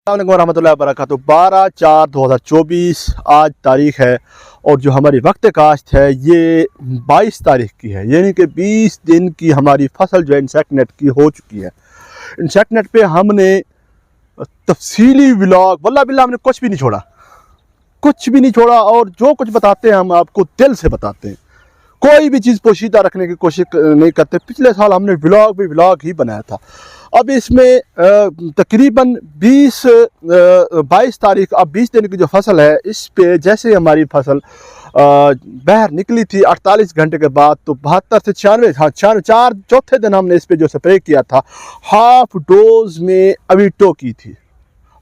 अस्सलाम वालेकुम रहमतुल्लाहि व बरकातुहू। 12/4/2024 आज तारीख है और जो हमारी वक्त काश्त है ये 22 तारीख की है, यानी कि 20 दिन की हमारी फसल जो है इंसेक्टनेट की हो चुकी है। इंसेक्टनेट पे हमने तफसीली व्लॉग वल्लाह बिल्लाह हमने कुछ भी नहीं छोड़ा और जो कुछ बताते हैं हम आपको दिल से बताते हैं, कोई भी चीज़ पोशीदा रखने की कोशिश नहीं करते। पिछले साल हमने व्लॉग ही बनाया था। अब इसमें तकरीबन 22 तारीख, अब 20 दिन की जो फसल है इस पे जैसे हमारी फसल बाहर निकली थी 48 घंटे के बाद, तो 72 से 96 4 चौथे दिन हमने इस पे जो स्प्रे किया था हाफ डोज में अविटो की थी।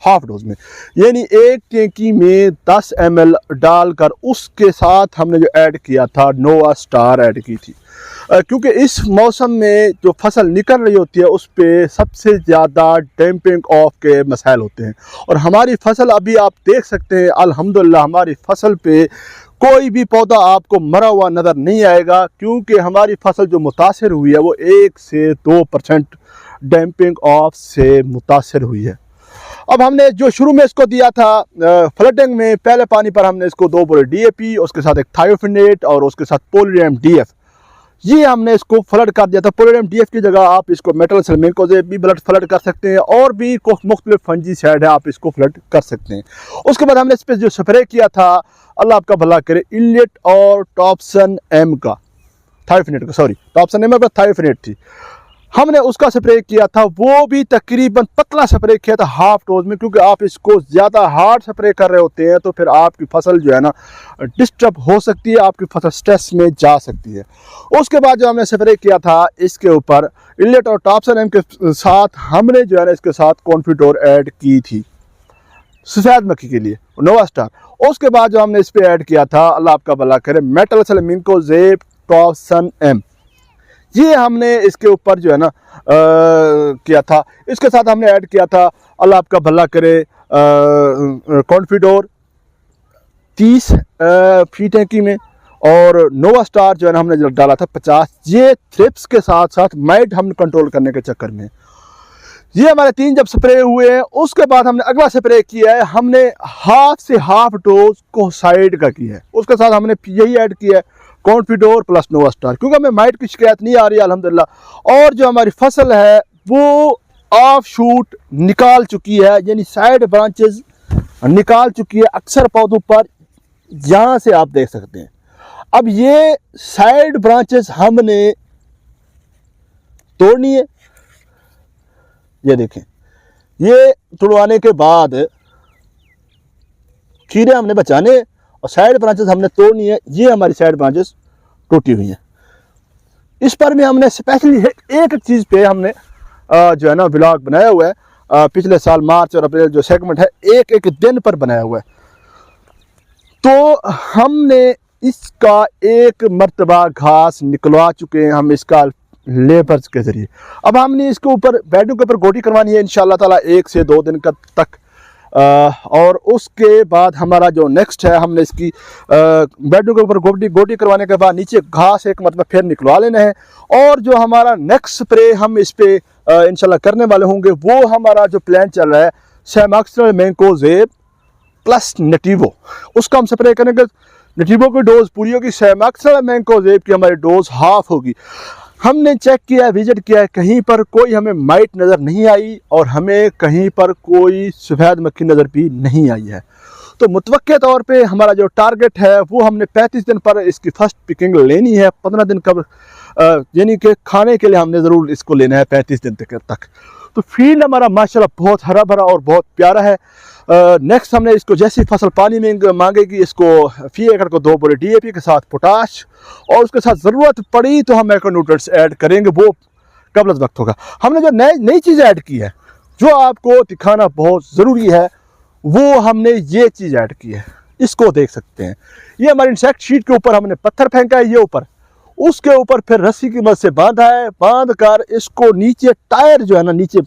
हाफ डोज में यानी एक टैंकी में 10 ml डालकर उसके साथ हमने जो ऐड किया था नोवा स्टार ऐड की थी, क्योंकि इस मौसम में जो फसल निकल रही होती है उस पे सबसे ज़्यादा डैम्पिंग ऑफ के मसाइल होते हैं। और हमारी फसल अभी आप देख सकते हैं अल्हम्दुलिल्लाह हमारी फसल पे कोई भी पौधा आपको मरा हुआ नज़र नहीं आएगा, क्योंकि हमारी फसल जो मुतासर हुई है वो 1 से 2% डैम्पिंग ऑफ से मुतासर हुई है। अब हमने जो शुरू में इसको दिया था फ्लडिंग में, पहले पानी पर हमने इसको 2 बोरे DAP, उसके साथ एक थायोफिनेट और उसके साथ पोलियम DF, ये हमने इसको फ्लड कर दिया था। पोलियम DF की जगह आप इसको मेटल सेलमेकोजेब भी फ्लड कर सकते हैं और भी मुख्तलिफ फंजीसाइड है आप इसको फ्लड कर सकते हैं। उसके बाद हमने इस पर जो स्प्रे किया था, अल्लाह आपका भला करे, इलियट और टॉप्सन M का थायोफिनेट का, सॉरी टॉप्सन M का थायोफिनेट थी, हमने उसका स्प्रे किया था। वो भी तकरीबन पतला स्प्रे किया था हाफ डोज में, क्योंकि आप इसको ज़्यादा हार्ड स्प्रे कर रहे होते हैं तो फिर आपकी फसल जो है ना डिस्टर्ब हो सकती है, आपकी फसल स्ट्रेस में जा सकती है। उसके बाद जो हमने स्प्रे किया था इसके ऊपर इलेट और टॉप्सन M के साथ हमने जो है ना इसके साथ कॉन्फिडोर ऐड की थी सफ़ेद मक्खी के लिए नोवा स्टार। उसके बाद जो हमने इस पर ऐड किया था, अल्लाह आपका भला करे, मेटल सेलमेकोजेब टॉप्सन M, ये हमने इसके ऊपर जो है ना किया था। इसके साथ हमने ऐड किया था, अल्लाह आपका भला करे, कॉन्फिडोर 30 फीट टैंकी में, और नोवा स्टार जो है ना हमने डाला था 50। ये थ्रिप्स के साथ साथ माइट हमने कंट्रोल करने के चक्कर में, ये हमारे 3 जब स्प्रे हुए हैं उसके बाद हमने अगला स्प्रे किया है, हमने हाफ से हाफ डोज को साइड का किया है। उसके साथ हमने यही ऐड किया है कॉन्फिडोर प्लस नोवा स्टार, क्योंकि हमें माइट की शिकायत नहीं आ रही है अल्हम्दुलिल्लाह। और जो हमारी फसल है वो ऑफ शूट निकाल चुकी है, यानी साइड ब्रांचेस निकाल चुकी है अक्सर पौधों पर, यहाँ से आप देख सकते हैं। अब ये साइड ब्रांचेस हमने तोड़नी है, ये देखें, ये तुड़वाने के बाद खीरे हमने बचाने और साइड ब्रांचेस हमने तोड़नी है। ये हमारी साइड ब्रांचेस टूटी हुई हैं। इस पर भी हमने स्पेशली एक चीज़ पे हमने जो है ना व्लॉग बनाया हुआ है, पिछले साल मार्च और अप्रैल जो सेगमेंट है एक एक दिन पर बनाया हुआ है। तो हमने इसका एक मर्तबा घास निकलवा चुके हैं हम इसका लेबर्स के ज़रिए। अब हमने इसके ऊपर बेडों के ऊपर गोटी करवानी है इंशाल्लाह ताला 1 से 2 दिन तक, और उसके बाद हमारा जो नेक्स्ट है, हमने इसकी बेडों के ऊपर गोटी करवाने के बाद नीचे घास एक मतलब फिर निकलवा लेना है। और जो हमारा नेक्स्ट स्प्रे हम इस पे इंशाल्लाह करने वाले होंगे वो हमारा जो प्लान चल रहा है सेमाक्सिलमेकोजेब प्लस नेटिवो, उसका हम स्प्रे करेंगे। नेटिवो की डोज पूरी होगी, सेमाक्सिलमेकोजेब की हमारी डोज हाफ होगी। हमने चेक किया, विजिट किया, कहीं पर कोई हमें माइट नज़र नहीं आई और हमें कहीं पर कोई सफ़ेद मक्खी नज़र भी नहीं आई है। तो मुतवक्के तौर पे हमारा जो टारगेट है वो हमने 35 दिन पर इसकी फर्स्ट पिकिंग लेनी है। 15 दिन का यानी कि खाने के लिए हमने ज़रूर इसको लेना है 35 दिन तक। तो फील्ड हमारा माशाल्लाह बहुत हरा भरा और बहुत प्यारा है। नेक्स्ट हमने इसको जैसी फसल पानी में मांगेगी इसको फी एकड़ को 2 बोरे DAP के साथ पोटाश, और उसके साथ ज़रूरत पड़ी तो हम मैक्रोन्यूट्रिएंट्स ऐड करेंगे, वो कबल वक्त होगा। हमने जो नई चीज़ ऐड की है जो आपको दिखाना बहुत ज़रूरी है, वो हमने ये चीज़ ऐड की है, इसको देख सकते हैं। ये हमारी इंसेक्ट शीट के ऊपर हमने पत्थर फेंका है, ये ऊपर, उसके ऊपर फिर रस्सी की मदद से बांधा है, बांध कर इसको नीचे टायर जो है ना नीचे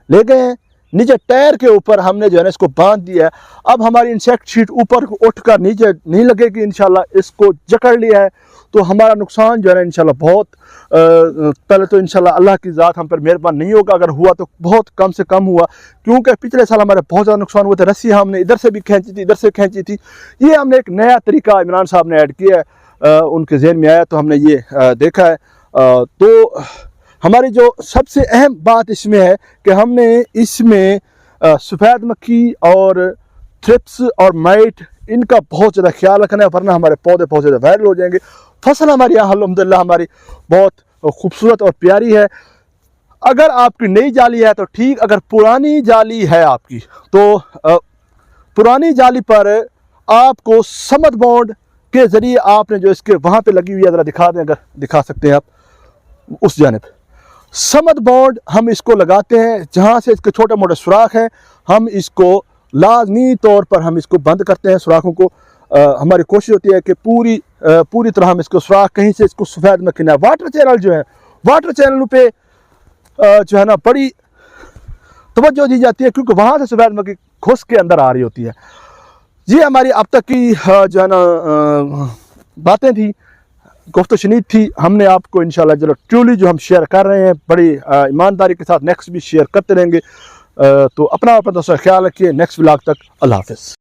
ले गए हैं, नीचे टायर के ऊपर हमने जो है ना इसको बांध दिया है। अब हमारी इंसेक्ट शीट ऊपर उठकर नीचे नहीं लगेगी इंशाल्लाह, इसको जकड़ लिया है। तो हमारा नुकसान जो है ना इंशाल्लाह बहुत पहले तो इंशाल्लाह अल्लाह की ज़ात हम पर मेहरबान नहीं होगा, अगर हुआ तो बहुत कम से कम हुआ, क्योंकि पिछले साल हमारे बहुत ज़्यादा नुकसान हुए थे। रस्सी हमने इधर से भी खींची थी, इधर से खींची थी। ये हमने एक नया तरीका इमरान साहब ने ऐड किया है, उनके जहन में आया तो हमने ये देखा है। तो हमारी जो सबसे अहम बात इसमें है कि हमने इसमें सफ़ेद मक्खी और थ्रिप्स और माइट इनका बहुत ज़्यादा ख्याल रखना है, वरना हमारे पौधे बहुत ज़्यादा वायरल हो जाएंगे। फसल हमारी यहाँ अल्हम्दुलिल्लाह हमारी बहुत खूबसूरत और प्यारी है। अगर आपकी नई जाली है तो ठीक, अगर पुरानी जाली है आपकी तो पुरानी जाली पर आपको समद बॉन्ड के ज़रिए आपने जो इसके वहाँ पे लगी हुई है, ज़रा दिखा दें, अगर दिखा सकते हैं आप उस जानिब। समद बॉन्ड हम इसको लगाते हैं, जहाँ से इसके छोटे मोटे सुराख हैं हम इसको लाजमी तौर पर हम इसको बंद करते हैं सुराखों को। हमारी कोशिश होती है कि पूरी तरह हम इसको सुराख कहीं से इसको सफ़ेद मक्खी ना। वाटर चैनल जो है, वाटर चैनल पे जो है ना बड़ी तवज्जो दी जाती है, क्योंकि वहाँ से सफ़ेद मक्खी घुस के अंदर आ रही होती है। ये हमारी अब तक की जो है ना बातें थी, गुफ्त शनीद थी। हमने आपको इंशाल्लाह जो ट्रूली जो हम शेयर कर रहे हैं बड़ी ईमानदारी के साथ नेक्स्ट भी शेयर करते रहेंगे। तो अपना दोस्तों ख्याल रखिए। नेक्स्ट व्लॉग तक अल्लाह हाफ़िज़।